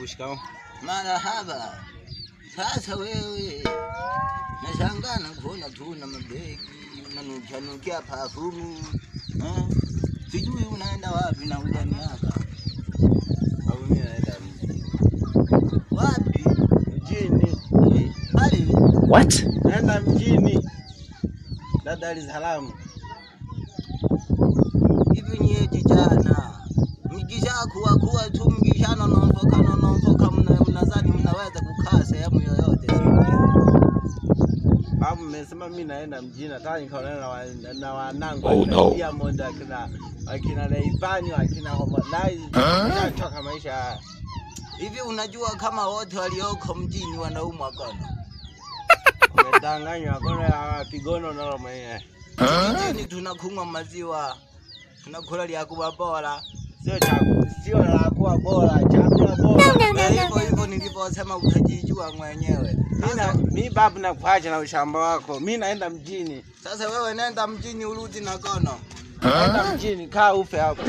babu, shikamoo. Marahaba. Sasa wewe nashangaa na kuona tu na mabegi unanukia perfume. Sijui unaenda wapi na ujani hapa. Au mimi naenda mjini. Wapi? Mjini. Bali. What? Naenda mjini. Dar es Salaam. Hivi nyie kijana. Mkishakuwa tu mkishanononfoka mnazani mnaweza kukaa sehemu yoyote sio? Babu, mmesema mimi naenda mjini, nataka nikaonana na wanangu. Oh no. Diamond akina Rayvanny akina Harmonize. Nataka maisha haya. Hivi unajua kama wote walioko mjini wanaumwa gono? Umedanganywa, gono ya pigono nalo mwenyewe. Mjini tunakunywa maziwa. Tunakula liakuwa bora. Sio la kuwa bora, chakula bora. Hivyo nilivyosema utajijua mwenyewe. Mimi babu nakuacha na ushamba wako. Mimi naenda mjini. Sasa wewe nenda mjini urudi na gono. Naenda mjini, kaa ufe hapo.